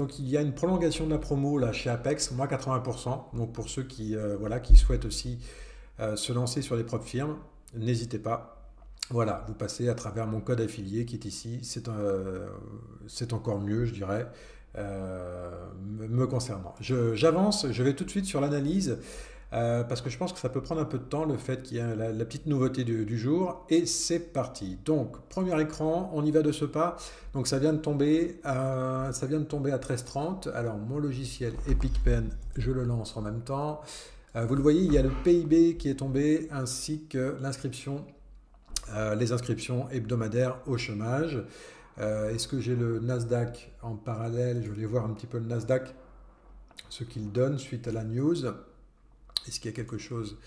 donc il y a une prolongation de la promo là chez Apex, moins 80%. Donc pour ceux qui, voilà, qui souhaitent aussi se lancer sur les propres firmes, n'hésitez pas. Voilà, vous passez à travers mon code affilié qui est ici. C'est encore mieux, je dirais, me concernant. J'avance, je vais tout de suite sur l'analyse. Parce que je pense que ça peut prendre un peu de temps, le fait qu'il y ait la petite nouveauté du jour. Et c'est parti. Donc, premier écran, on y va de ce pas. Donc, ça vient de tomber à 13h30. Alors, mon logiciel Epic Pen, je le lance en même temps. Vous le voyez, il y a le PIB qui est tombé, ainsi que l'inscription, les inscriptions hebdomadaires au chômage. Est-ce que j'ai le Nasdaq en parallèle? Je voulais voir un petit peu le Nasdaq, ce qu'il donne suite à la news. Est-ce qu'il y a quelque chose?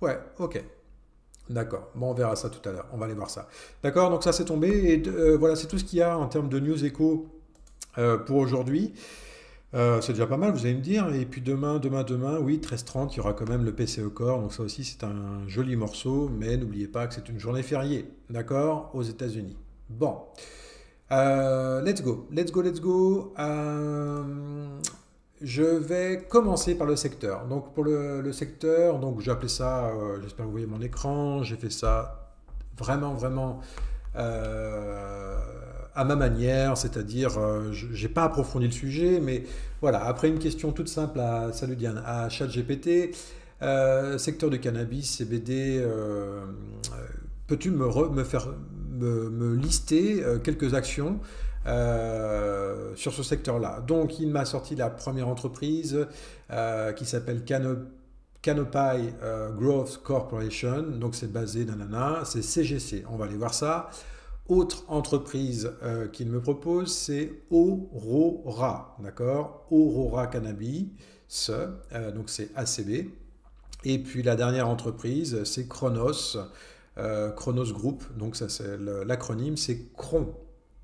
Ouais, ok. D'accord. Bon, on verra ça tout à l'heure. On va aller voir ça. D'accord, donc ça c'est tombé. Et voilà, c'est tout ce qu'il y a en termes de news écho pour aujourd'hui. C'est déjà pas mal, vous allez me dire. Et puis demain, oui, 13h30, il y aura quand même le PCE Core. Donc ça aussi, c'est un joli morceau. Mais n'oubliez pas que c'est une journée fériée. D'accord, aux États-Unis. Bon. Let's go. Let's go, let's go. Je vais commencer par le secteur. Donc pour le secteur, donc j'ai appelé ça, j'espère que vous voyez mon écran, j'ai fait ça vraiment euh, à ma manière, c'est-à-dire j'ai pas approfondi le sujet, mais voilà, après une question toute simple salut Diane, à ChatGPT, secteur du cannabis, CBD, peux-tu me faire me lister quelques actions sur ce secteur-là. Donc, il m'a sorti la première entreprise qui s'appelle Canopy Growth Corporation. Donc, c'est basé, nanana, c'est CGC. On va aller voir ça. Autre entreprise qu'il me propose, c'est Aurora. D'accord? Aurora Cannabis. Donc, c'est ACB. Et puis, la dernière entreprise, c'est Chronos. Chronos Group. Donc, ça, c'est l'acronyme, c'est CRON.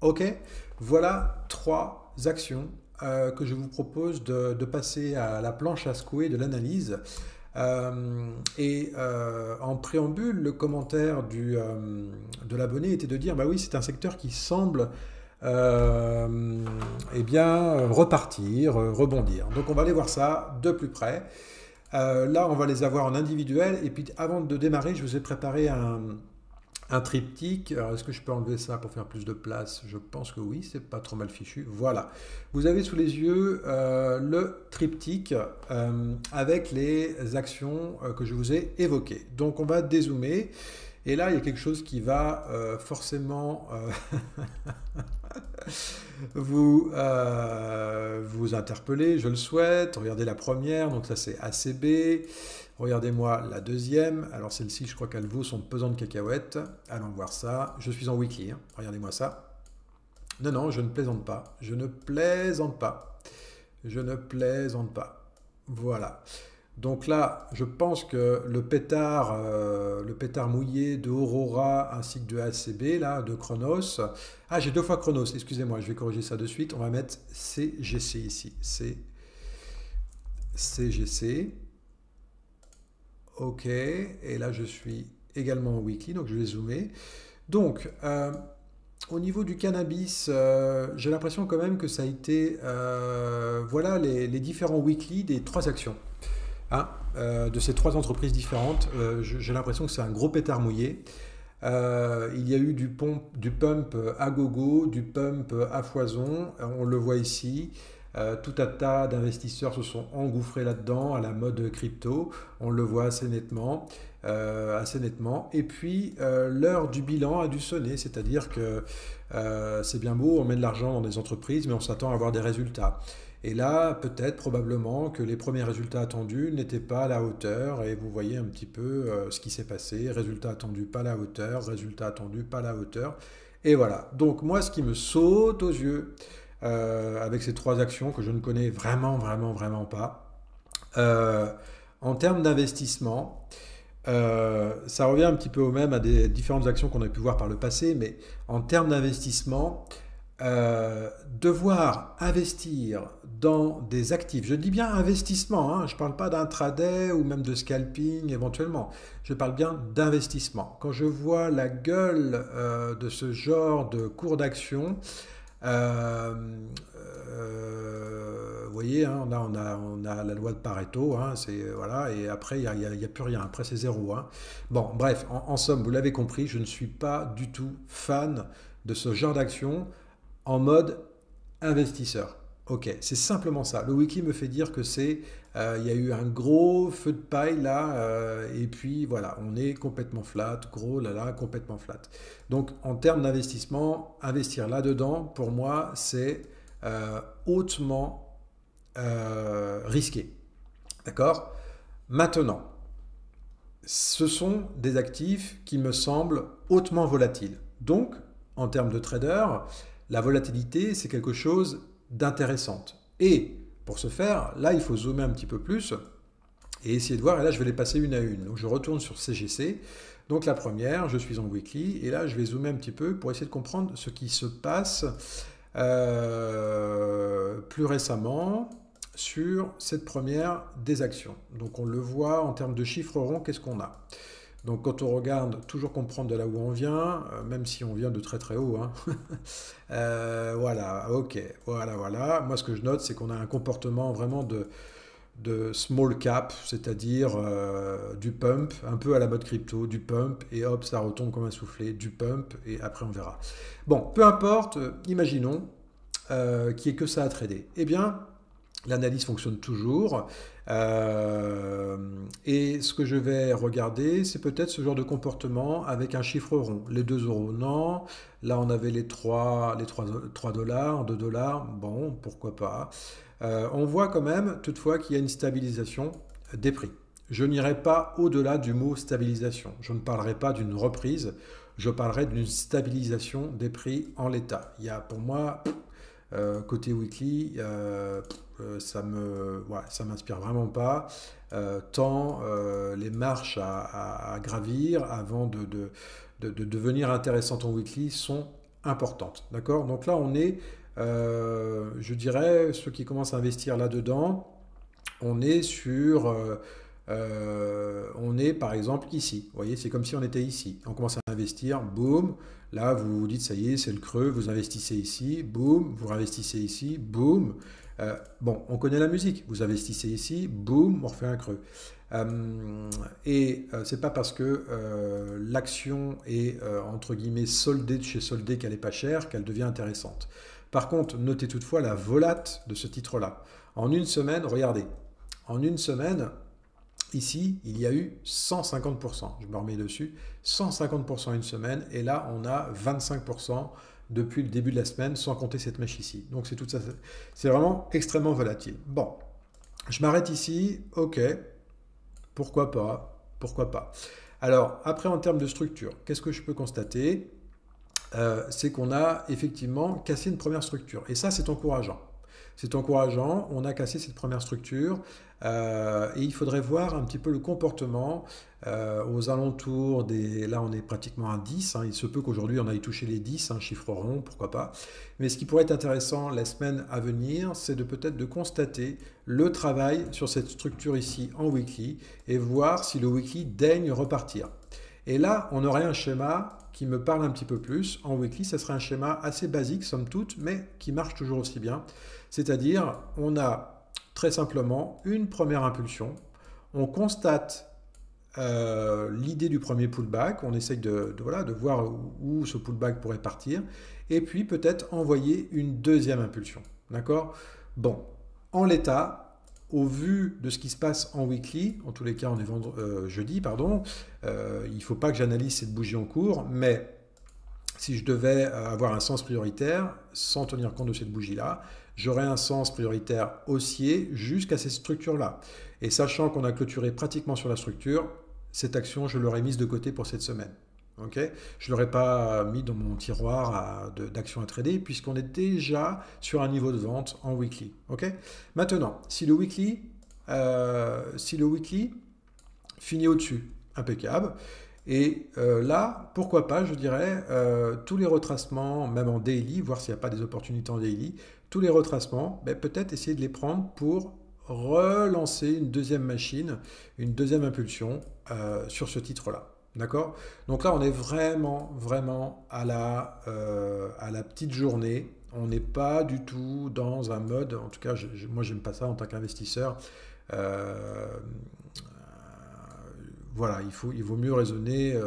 Ok, voilà trois actions que je vous propose de passer à la planche à secouer de l'analyse. En préambule, le commentaire de l'abonné était de dire, bah oui, c'est un secteur qui semble eh bien, repartir, rebondir. Donc on va aller voir ça de plus près. Là, on va les avoir en individuel. Et puis avant de démarrer, je vous ai préparé un triptyque. Alors, est-ce que je peux enlever ça pour faire plus de place? Je pense que oui, c'est pas trop mal fichu. Voilà. Vous avez sous les yeux le triptyque avec les actions que je vous ai évoquées. Donc, on va dézoomer. Et là, il y a quelque chose qui va forcément vous interpeller, je le souhaite. Regardez la première, donc ça c'est ACB. Regardez-moi la deuxième. Alors celle-ci, je crois qu'elle vaut son pesant de cacahuètes. Allons voir ça. Je suis en weekly, hein. Regardez-moi ça. Non, non, je ne plaisante pas. Je ne plaisante pas. Je ne plaisante pas. Voilà. Donc là, je pense que le pétard mouillé de Aurora ainsi que de ACB, là, de Chronos. Ah, j'ai deux fois Chronos, excusez-moi, je vais corriger ça de suite. On va mettre CGC ici. CGC. Ok, et là je suis également en weekly, donc je vais zoomer. Donc, au niveau du cannabis, j'ai l'impression quand même que ça a été, voilà les différents weekly des trois actions. Hein, de ces trois entreprises différentes. J'ai l'impression que c'est un gros pétard mouillé. Il y a eu du pump à gogo, du pump à foison, on le voit ici. Tout un tas d'investisseurs se sont engouffrés là-dedans à la mode crypto, on le voit assez nettement. Et puis l'heure du bilan a dû sonner, c'est-à-dire que c'est bien beau, on met de l'argent dans des entreprises, mais on s'attend à avoir des résultats. Et là, peut-être, probablement, que les premiers résultats attendus n'étaient pas à la hauteur. Et vous voyez un petit peu ce qui s'est passé. Résultats attendus, pas à la hauteur. Résultats attendus, pas à la hauteur. Et voilà. Donc moi, ce qui me saute aux yeux avec ces trois actions que je ne connais vraiment pas, en termes d'investissement, ça revient un petit peu au même à des différentes actions qu'on a pu voir par le passé. Mais en termes d'investissement, devoir investir dans des actifs, je dis bien investissement, hein, je ne parle pas d'intraday ou même de scalping éventuellement, je parle bien d'investissement. Quand je vois la gueule de ce genre de cours d'action, voyez, hein, on a la loi de Pareto, hein, voilà, et après, il y a plus rien. Après, c'est zéro. Hein. Bon, bref, en somme, vous l'avez compris, je ne suis pas du tout fan de ce genre d'action en mode investisseur. Ok, c'est simplement ça. Le weekly me fait dire que il y a eu un gros feu de paille là, et puis voilà, on est complètement flat, gros là là, complètement flat. Donc en termes d'investissement, investir là-dedans, pour moi, c'est hautement risqué. D'accord? Maintenant, ce sont des actifs qui me semblent hautement volatiles. Donc, en termes de trader, la volatilité, c'est quelque chose d'intéressant. Et pour ce faire, là, il faut zoomer un petit peu plus et essayer de voir. Et là, je vais les passer une à une. Donc, je retourne sur CGC. Donc, la première, je suis en weekly. Et là, je vais zoomer un petit peu pour essayer de comprendre ce qui se passe plus récemment sur cette première des actions. Donc on le voit en termes de chiffres ronds, qu'est-ce qu'on a? Donc quand on regarde, toujours comprendre de là où on vient, même si on vient de très très haut. Hein. Voilà, ok, voilà. Moi ce que je note, c'est qu'on a un comportement vraiment de small cap, c'est-à-dire du pump, un peu à la mode crypto, du pump, et hop, ça retombe comme un soufflé, du pump, et après on verra. Bon, peu importe, imaginons qu'il n'y ait que ça à trader. Eh bien, l'analyse fonctionne toujours. Et ce que je vais regarder, c'est peut-être ce genre de comportement avec un chiffre rond. Les 2 euros, non. Là, on avait les 3 dollars, 2 dollars. Bon, pourquoi pas. On voit quand même, toutefois, qu'il y a une stabilisation des prix. Je n'irai pas au-delà du mot stabilisation. Je ne parlerai pas d'une reprise. Je parlerai d'une stabilisation des prix en l'état. Il y a pour moi... côté weekly, ça m'inspire vraiment pas, tant les marches à gravir avant de devenir intéressantes en weekly sont importantes. D'accord? Donc là, on est, je dirais, ceux qui commencent à investir là-dedans, on est on est par exemple ici. Vous voyez, c'est comme si on était ici. On commence à investir, boum. Là, vous vous dites, ça y est, c'est le creux, vous investissez ici, boum, vous réinvestissez ici, boum. Bon, on connaît la musique, vous investissez ici, boum, on refait un creux. C'est pas parce que l'action est entre guillemets soldée de chez soldé qu'elle est pas chère qu'elle devient intéressante. Par contre, notez toutefois la volate de ce titre-là. En une semaine, regardez, en une semaine, ici, il y a eu 150%. Je me remets dessus. 150% une semaine. Et là, on a 25% depuis le début de la semaine, sans compter cette mèche ici. Donc, c'est tout ça. C'est vraiment extrêmement volatile. Bon, je m'arrête ici. OK. Pourquoi pas? Pourquoi pas? Alors, après, en termes de structure, qu'est-ce que je peux constater? C'est qu'on a effectivement cassé une première structure. Et ça, c'est encourageant. C'est encourageant, on a cassé cette première structure et il faudrait voir un petit peu le comportement aux alentours des... Là, on est pratiquement à 10, hein, il se peut qu'aujourd'hui on aille toucher les 10, un chiffre rond, pourquoi pas. Mais ce qui pourrait être intéressant la semaine à venir, c'est de peut-être de constater le travail sur cette structure ici en weekly et voir si le weekly daigne repartir. Et là, on aurait un schéma qui me parle un petit peu plus. En weekly, ça serait un schéma assez basique, somme toute, mais qui marche toujours aussi bien. C'est-à-dire, on a très simplement une première impulsion, on constate l'idée du premier pullback, on essaye voilà, de voir où ce pullback pourrait partir, et puis peut-être envoyer une deuxième impulsion. D'accord? Bon, en l'état, au vu de ce qui se passe en weekly, en tous les cas on est jeudi, pardon, il ne faut pas que j'analyse cette bougie en cours, mais si je devais avoir un sens prioritaire, sans tenir compte de cette bougie-là, j'aurais un sens prioritaire haussier jusqu'à ces structures-là. Et sachant qu'on a clôturé pratiquement sur la structure, cette action, je l'aurais mise de côté pour cette semaine. Okay, je ne l'aurais pas mis dans mon tiroir d'actions à trader puisqu'on est déjà sur un niveau de vente en weekly. Okay, maintenant, si le weekly finit au-dessus, impeccable. Et là, pourquoi pas, je dirais, tous les retracements, même en daily, voir s'il n'y a pas des opportunités en daily, tous les retracements, ben, peut-être essayer de les prendre pour relancer une deuxième machine, une deuxième impulsion sur ce titre-là. D'accord? Donc là, on est vraiment à la petite journée. On n'est pas du tout dans un mode, en tout cas, moi, j'aime pas ça en tant qu'investisseur. Euh, voilà, il vaut mieux raisonner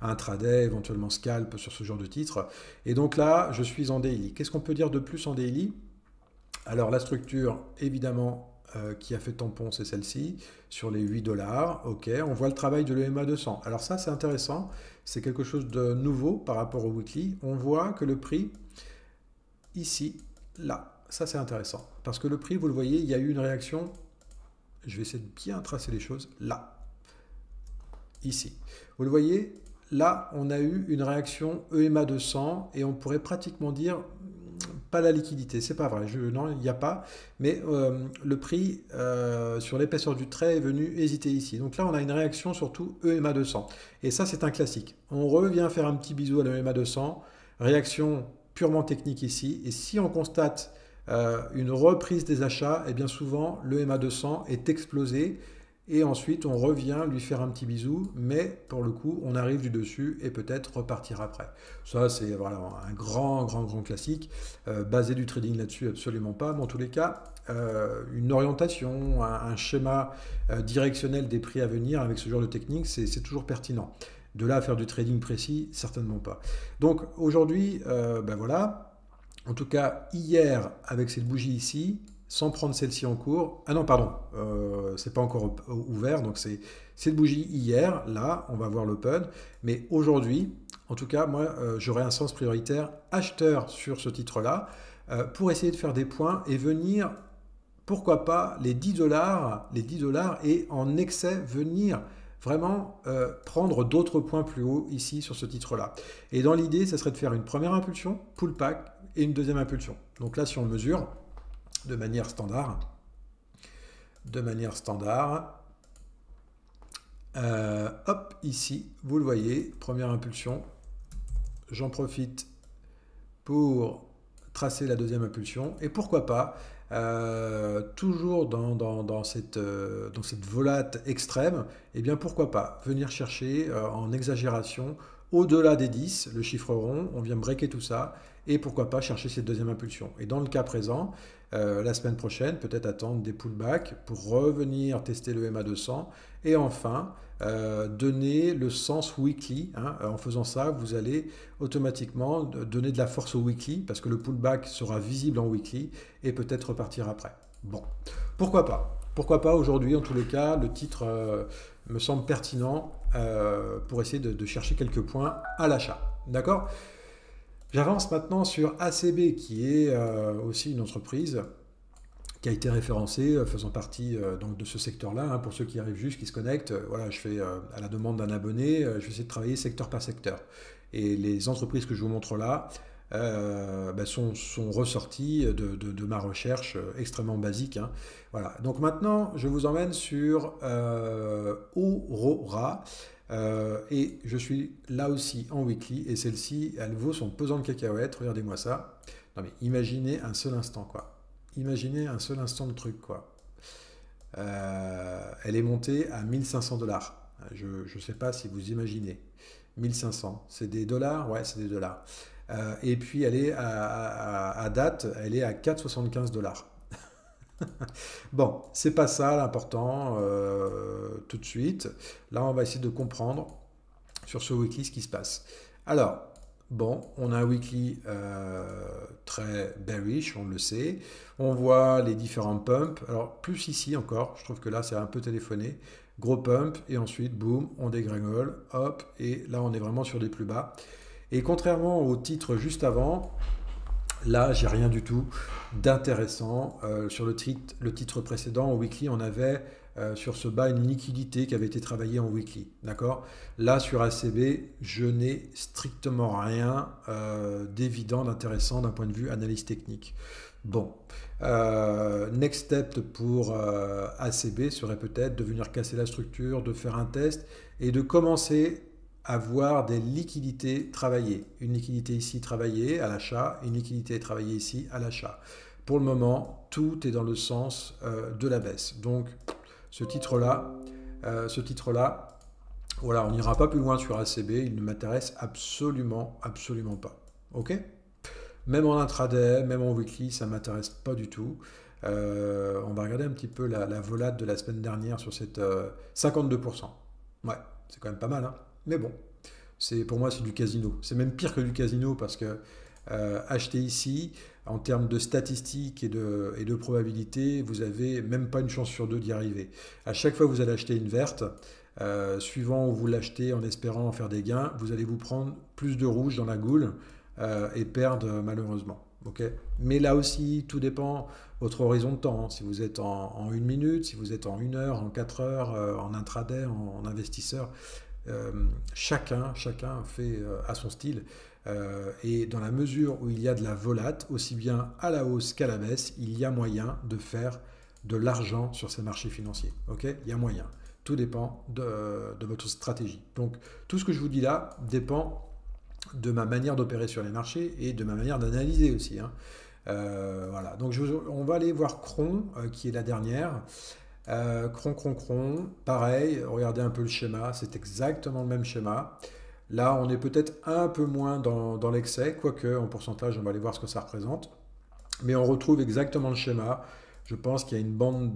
intraday, éventuellement scalp sur ce genre de titre. Et donc là, je suis en daily. Qu'est-ce qu'on peut dire de plus en daily? Alors la structure, évidemment, qui a fait tampon, c'est celle-ci, sur les 8 dollars. Ok, on voit le travail de l'EMA 200. Alors ça, c'est intéressant. C'est quelque chose de nouveau par rapport au weekly. On voit que le prix, ici, là, ça c'est intéressant. Parce que le prix, vous le voyez, il y a eu une réaction. Je vais essayer de bien tracer les choses. Là, ici. Vous le voyez, là, on a eu une réaction EMA 200 et on pourrait pratiquement dire pas la liquidité, c'est pas vrai, non, il n'y a pas, mais le prix sur l'épaisseur du trait est venu hésiter ici. Donc là, on a une réaction surtout EMA 200. Et ça, c'est un classique. On revient faire un petit bisou à l'EMA 200, réaction purement technique ici, et si on constate une reprise des achats, et bien souvent, l'EMA 200 est explosé, et ensuite on revient lui faire un petit bisou, mais pour le coup on arrive du dessus et peut-être repartir après. Ça c'est voilà, un grand classique. Baser du trading là-dessus, absolument pas, mais en tous les cas, une orientation, un schéma directionnel des prix à venir avec ce genre de technique, c'est toujours pertinent. De là à faire du trading précis, certainement pas. Donc aujourd'hui, ben voilà, en tout cas hier avec cette bougie ici, sans prendre celle-ci en cours. Ah non, pardon, c'est pas encore ouvert, donc c'est cette bougie hier, là, on va voir l'open. Mais aujourd'hui, en tout cas, moi, j'aurai un sens prioritaire acheteur sur ce titre-là pour essayer de faire des points et venir, pourquoi pas, les 10 dollars et en excès venir vraiment prendre d'autres points plus haut ici sur ce titre-là. Et dans l'idée, ça serait de faire une première impulsion, pullback, et une deuxième impulsion. Donc là, si on mesure, de manière standard. Hop, ici, vous le voyez, première impulsion. J'en profite pour tracer la deuxième impulsion. Et pourquoi pas, toujours dans cette volate extrême, et bien pourquoi pas venir chercher en exagération au-delà des 10, le chiffre rond, on vient breaker tout ça, et pourquoi pas chercher cette deuxième impulsion. Et dans le cas présent, la semaine prochaine, peut-être attendre des pullbacks pour revenir tester le MA 200, et enfin, donner le sens weekly. Hein. En faisant ça, vous allez automatiquement donner de la force au weekly, parce que le pullback sera visible en weekly, et peut-être repartir après. Bon, pourquoi pas? Pourquoi pas aujourd'hui, en tous les cas, le titre me semble pertinent pour essayer de chercher quelques points à l'achat. D'accord? J'avance maintenant sur ACB, qui est aussi une entreprise qui a été référencée, faisant partie donc de ce secteur-là. Hein, pour ceux qui arrivent juste, qui se connectent, voilà, je fais à la demande d'un abonné, je vais essayer de travailler secteur par secteur. Et les entreprises que je vous montre là sont ressorties de ma recherche extrêmement basique. Hein. Voilà. Donc maintenant, je vous emmène sur Aurora. Et je suis là aussi en weekly, et celle-ci, elle vaut son pesant de cacahuètes. Regardez-moi ça. Non mais imaginez un seul instant, quoi. Imaginez un seul instant de truc, quoi. Elle est montée à 1500 dollars. Je ne sais pas si vous imaginez. 1500, c'est des dollars? Ouais, c'est des dollars. Et puis elle est à date, elle est à 4,75 dollars. Bon, c'est pas ça l'important tout de suite. Là, on va essayer de comprendre sur ce weekly ce qui se passe. Alors, bon, on a un weekly très bearish, on le sait. On voit les différents pumps. Alors, plus ici encore, je trouve que là, c'est un peu téléphoné. Gros pump, et ensuite, boum, on dégringole, hop, et là, on est vraiment sur des plus bas. Et contrairement au titre juste avant, là, j'ai rien du tout d'intéressant. Sur le titre précédent, au weekly, on avait sur ce bas une liquidité qui avait été travaillée en weekly. D'accord? Là, sur ACB, je n'ai strictement rien d'évident, d'intéressant d'un point de vue analyse technique. Bon, next step pour ACB serait peut-être de venir casser la structure, de faire un test et de commencer avoir des liquidités travaillées. Une liquidité ici travaillée à l'achat, une liquidité travaillée ici à l'achat. Pour le moment, tout est dans le sens de la baisse. Donc, ce titre-là, voilà, on n'ira pas plus loin sur ACB, il ne m'intéresse absolument pas. Ok? Même en intraday, même en weekly, ça ne m'intéresse pas du tout. On va regarder un petit peu la volate de la semaine dernière sur cette 52%. Ouais, c'est quand même pas mal, hein. Mais bon, pour moi, c'est du casino. C'est même pire que du casino parce que acheter ici, en termes de statistiques et de probabilité, vous avez même pas une chance sur deux d'y arriver. À chaque fois que vous allez acheter une verte, suivant où vous l'achetez en espérant en faire des gains, vous allez vous prendre plus de rouge dans la goule et perdre malheureusement. Ok. Mais là aussi, tout dépend de votre horizon de temps, hein. Si vous êtes en 1 minute, si vous êtes en 1 heure, en 4 heures, en intraday, en investisseur, euh, chacun fait à son style. Et dans la mesure où il y a de la volate, aussi bien à la hausse qu'à la baisse, il y a moyen de faire de l'argent sur ces marchés financiers. Ok. Il y a moyen. Tout dépend de votre stratégie. Donc, tout ce que je vous dis là dépend de ma manière d'opérer sur les marchés et de ma manière d'analyser aussi, hein. Voilà, donc on va aller voir Cron, qui est la dernière. Cron, pareil, regardez un peu le schéma, c'est exactement le même schéma. Là, on est peut-être un peu moins dans l'excès, quoique en pourcentage, on va aller voir ce que ça représente. Mais on retrouve exactement le schéma. Je pense qu'il y a une bande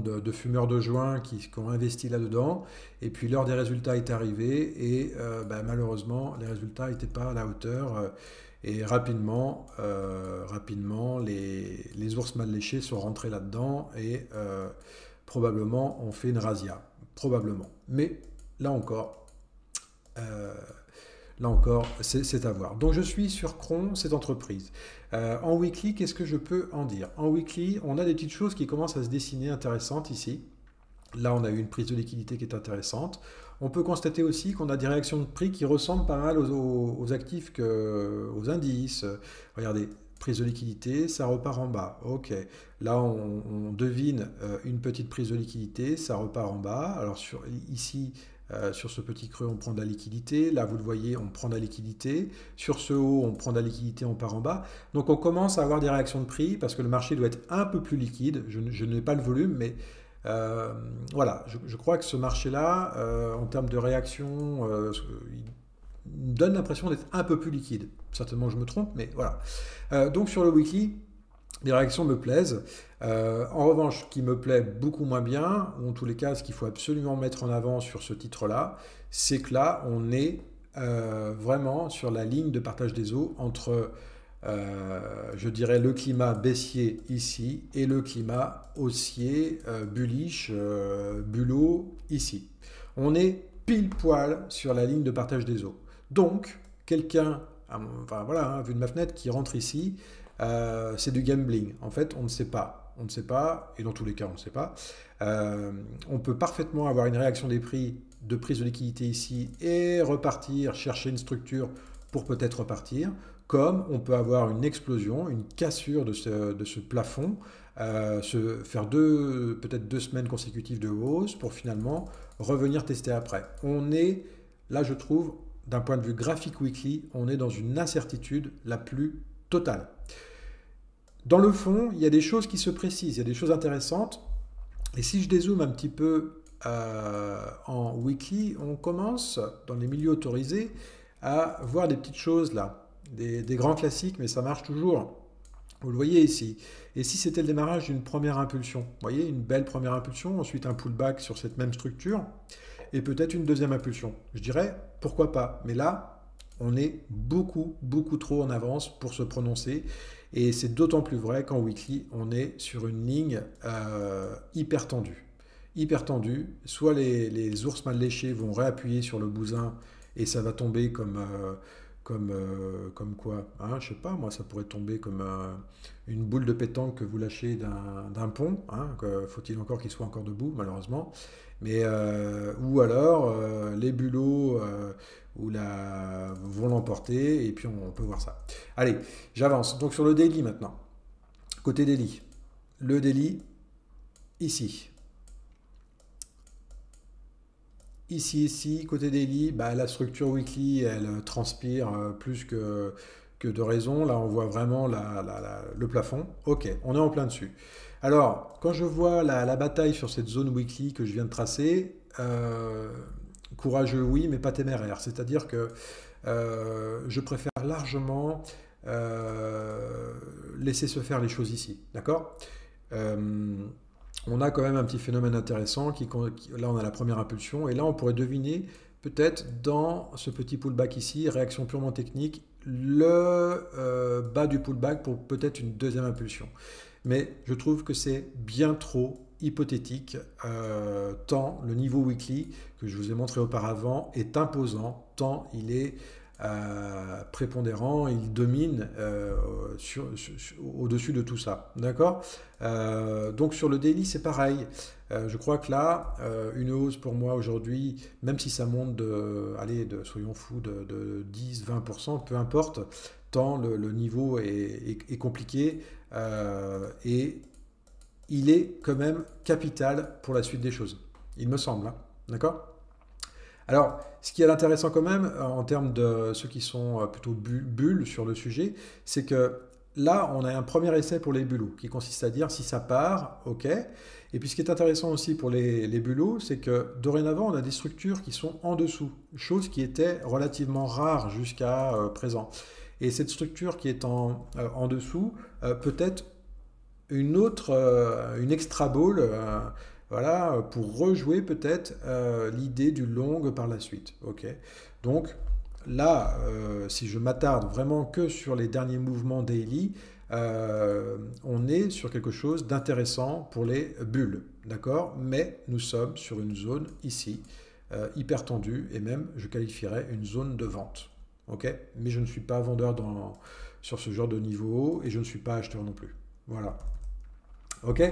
de fumeurs de joint qui ont investi là-dedans, et puis l'heure des résultats est arrivée, et malheureusement, les résultats n'étaient pas à la hauteur, et rapidement les ours mal léchés sont rentrés là-dedans, et probablement ont fait une razzia. Probablement. Mais là encore, euh, c'est à voir. Donc je suis sur Cron, cette entreprise. En weekly, qu'est-ce que je peux en dire? En weekly, on a des petites choses qui commencent à se dessiner intéressantes ici. Là, on a eu une prise de liquidité qui est intéressante. On peut constater aussi qu'on a des réactions de prix qui ressemblent pas mal aux actifs qu'aux indices. Regardez, prise de liquidité, ça repart en bas. Ok. Là, on devine une petite prise de liquidité, ça repart en bas. Alors ici, sur ce petit creux, on prend de la liquidité. Là, vous le voyez, on prend de la liquidité. Sur ce haut, on prend de la liquidité, on part en bas. Donc, on commence à avoir des réactions de prix parce que le marché doit être un peu plus liquide. Je n'ai pas le volume, mais voilà, je crois que ce marché-là, en termes de réaction, il me donne l'impression d'être un peu plus liquide. Certainement, je me trompe, mais voilà. Donc, sur le weekly, les réactions me plaisent. En revanche, ce qui me plaît beaucoup moins bien, ou en tous les cas, ce qu'il faut absolument mettre en avant sur ce titre-là, c'est que là, on est vraiment sur la ligne de partage des eaux entre, je dirais, le climat baissier ici et le climat haussier, bullish, bulot ici. On est pile poil sur la ligne de partage des eaux. Donc, quelqu'un, enfin voilà, hein, vu de ma fenêtre, qui rentre ici, c'est du gambling. En fait, on ne sait pas. On ne sait pas, et dans tous les cas, on ne sait pas. On peut parfaitement avoir une réaction des prix de prise de liquidité ici et repartir, chercher une structure pour peut-être repartir, comme on peut avoir une explosion, une cassure de ce plafond, faire peut-être 2 semaines consécutives de hausse pour finalement revenir tester après. On est, là je trouve, d'un point de vue graphique weekly, on est dans une incertitude la plus totale. Dans le fond, il y a des choses qui se précisent, il y a des choses intéressantes. Et si je dézoome un petit peu en weekly, on commence, dans les milieux autorisés, à voir des petites choses là, des grands classiques, mais ça marche toujours. Vous le voyez ici. Et si c'était le démarrage d'une première impulsion, vous voyez, une belle première impulsion, ensuite un pullback sur cette même structure, et peut-être une deuxième impulsion. Je dirais, pourquoi pas. Mais là, on est beaucoup, beaucoup trop en avance pour se prononcer. Et c'est d'autant plus vrai qu'en weekly, on est sur une ligne hyper tendue. Hyper tendue. Soit les ours mal léchés vont réappuyer sur le bousin et ça va tomber comme quoi, hein, je sais pas, moi ça pourrait tomber comme une boule de pétanque que vous lâchez d'un pont, hein, faut-il encore qu'il soit encore debout malheureusement, mais ou alors les bulots vont l'emporter et puis on peut voir ça. Allez, j'avance. Donc sur le daily maintenant, côté daily, le daily ici. Ici, côté daily, la structure weekly, elle transpire plus que de raison. Là, on voit vraiment le plafond. Ok, on est en plein dessus. Alors, quand je vois la bataille sur cette zone weekly que je viens de tracer, courageux, oui, mais pas téméraire. C'est-à-dire que je préfère largement laisser se faire les choses ici. D'accord? On a quand même un petit phénomène intéressant là on a la première impulsion et là on pourrait deviner peut-être dans ce petit pullback ici, réaction purement technique, le bas du pullback pour peut-être une deuxième impulsion. Mais je trouve que c'est bien trop hypothétique, tant le niveau weekly que je vous ai montré auparavant est imposant, tant il est prépondérant, il domine au-dessus de tout ça. D'accord? Donc sur le daily, c'est pareil. Je crois que là, une hausse pour moi aujourd'hui, même si ça monte soyons fous, de 10-20%, peu importe, tant le niveau est compliqué et il est quand même capital pour la suite des choses. Il me semble. Hein. D'accord? Alors, ce qui est intéressant quand même, en termes de ceux qui sont plutôt bulles sur le sujet, c'est que là, on a un premier essai pour les bulots, qui consiste à dire si ça part, ok. Et puis ce qui est intéressant aussi pour les bulots, c'est que dorénavant, on a des structures qui sont en dessous, chose qui était relativement rare jusqu'à présent. Et cette structure qui est en dessous peut être une extra ball, voilà, pour rejouer peut-être l'idée du long par la suite. Ok. Donc là, si je m'attarde vraiment que sur les derniers mouvements daily, on est sur quelque chose d'intéressant pour les bulles, d'accord? Mais nous sommes sur une zone ici, hyper tendue, et même, je qualifierais une zone de vente. Ok? Mais je ne suis pas vendeur sur ce genre de niveau, et je ne suis pas acheteur non plus. Voilà. Ok?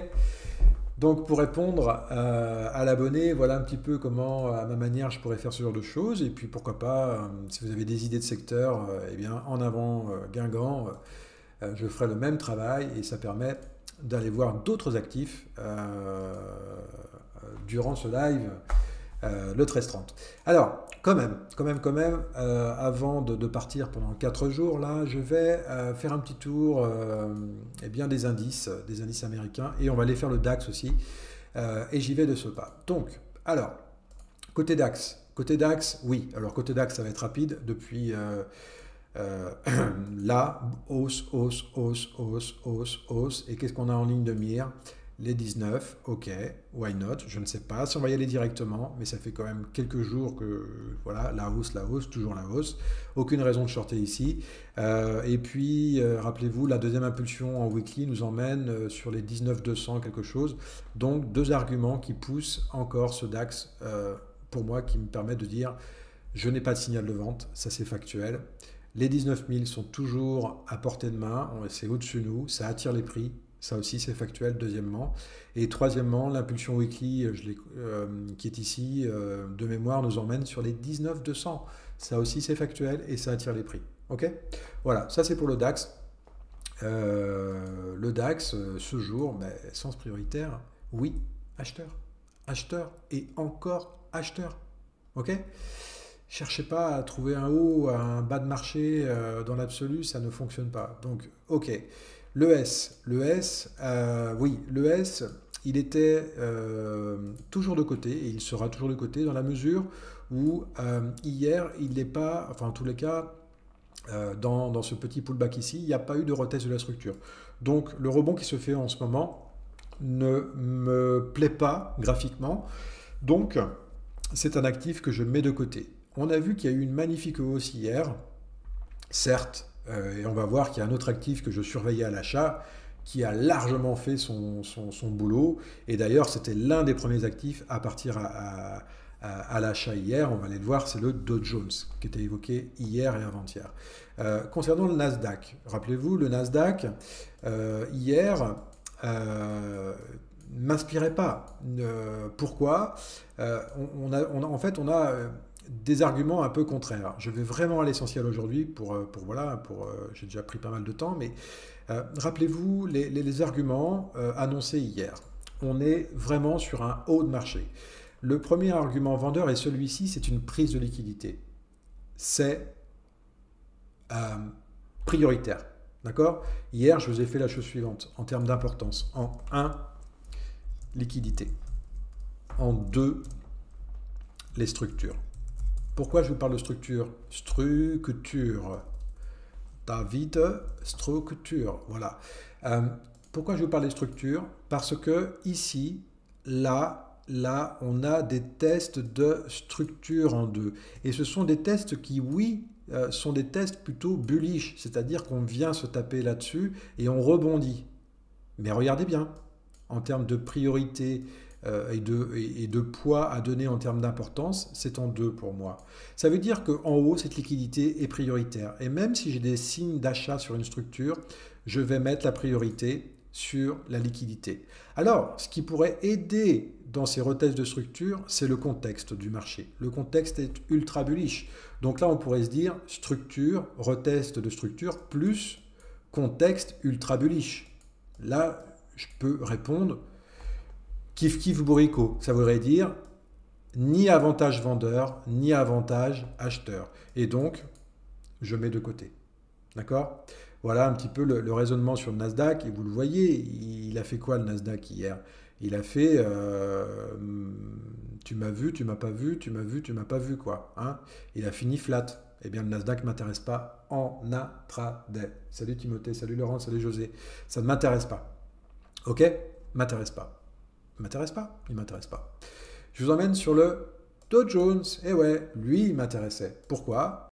Donc pour répondre à l'abonné, voilà un petit peu comment, à ma manière, je pourrais faire ce genre de choses. Et puis pourquoi pas, si vous avez des idées de secteur, eh bien en avant Guingamp, je ferai le même travail et ça permet d'aller voir d'autres actifs durant ce live le 13-30. Alors, quand même, avant de partir pendant 4 jours, là, je vais faire un petit tour eh bien, des indices américains, et on va aller faire le DAX aussi, et j'y vais de ce pas. Donc, alors, côté DAX, oui, alors côté DAX, ça va être rapide, depuis là, hausse, et qu'est-ce qu'on a en ligne de mire? Les 19, ok, why not? Je ne sais pas si on va y aller directement, mais ça fait quand même quelques jours que, voilà, la hausse, toujours la hausse. Aucune raison de shorter ici. Et puis, rappelez-vous, la deuxième impulsion en weekly nous emmène sur les 19 200 quelque chose. Donc, deux arguments qui poussent encore ce DAX, pour moi, qui me permettent de dire, je n'ai pas de signal de vente, ça c'est factuel. Les 19 000 sont toujours à portée de main, c'est au-dessus de nous, ça attire les prix. Ça aussi, c'est factuel, deuxièmement. Et troisièmement, l'impulsion weekly qui est ici, de mémoire, nous emmène sur les 19 200. Ça aussi, c'est factuel et ça attire les prix. OK? Voilà, ça c'est pour le DAX. Le DAX, ce jour, sens prioritaire, oui, acheteur. Acheteur et encore acheteur. OK? Cherchez pas à trouver un haut, un bas de marché dans l'absolu, ça ne fonctionne pas. Donc, OK. Le S, oui, le S, il était toujours de côté et il sera toujours de côté dans la mesure où hier, il n'est pas, enfin en tous les cas, dans ce petit pullback ici, il n'y a pas eu de retest de la structure. Donc le rebond qui se fait en ce moment ne me plaît pas graphiquement. Donc c'est un actif que je mets de côté. On a vu qu'il y a eu une magnifique hausse hier, certes. Et on va voir qu'il y a un autre actif que je surveillais à l'achat qui a largement fait son boulot. Et d'ailleurs, c'était l'un des premiers actifs à partir à l'achat hier. On va aller le voir, c'est le Dow Jones qui était évoqué hier et avant-hier. Concernant le Nasdaq, rappelez-vous, le Nasdaq, hier, m'inspirait pas. Pourquoi? En fait, on a des arguments un peu contraires. Je vais vraiment à l'essentiel aujourd'hui j'ai déjà pris pas mal de temps, mais rappelez-vous les arguments annoncés hier. On est vraiment sur un haut de marché. Le premier argument vendeur est celui-ci, c'est une prise de liquidité. C'est prioritaire. D'accord? Hier, je vous ai fait la chose suivante en termes d'importance. En 1, liquidité. En 2, les structures. Pourquoi je vous parle de structure? Structure. David, structure. Voilà. Pourquoi je vous parle de structure? Parce que ici, là, on a des tests de structure en deux. Et ce sont des tests qui, oui, sont des tests plutôt bullish, c'est-à-dire qu'on vient se taper là-dessus et on rebondit. Mais regardez bien, en termes de priorité et de poids à donner en termes d'importance, c'est en deux pour moi. Ça veut dire qu'en haut, cette liquidité est prioritaire. Et même si j'ai des signes d'achat sur une structure, je vais mettre la priorité sur la liquidité. Alors, ce qui pourrait aider dans ces retests de structure, c'est le contexte du marché. Le contexte est ultra bullish. Donc là, on pourrait se dire structure, retest de structure, plus contexte ultra bullish. Là, je peux répondre kiff kiff bourricot. Ça voudrait dire ni avantage vendeur, ni avantage acheteur. Et donc, je mets de côté. D'accord? Voilà un petit peu le raisonnement sur le Nasdaq. Et vous le voyez, il a fait quoi le Nasdaq hier? Il a fait tu m'as vu, tu m'as pas vu, tu m'as vu, tu m'as pas vu, quoi. Hein, il a fini flat. Eh bien, le Nasdaq ne m'intéresse pas en intraday. Salut Timothée, salut Laurent, salut José. Ça ne m'intéresse pas. Ok? M'intéresse pas. Il m'intéresse pas? Il m'intéresse pas. Je vous emmène sur le Dow Jones. Eh ouais, lui, il m'intéressait. Pourquoi?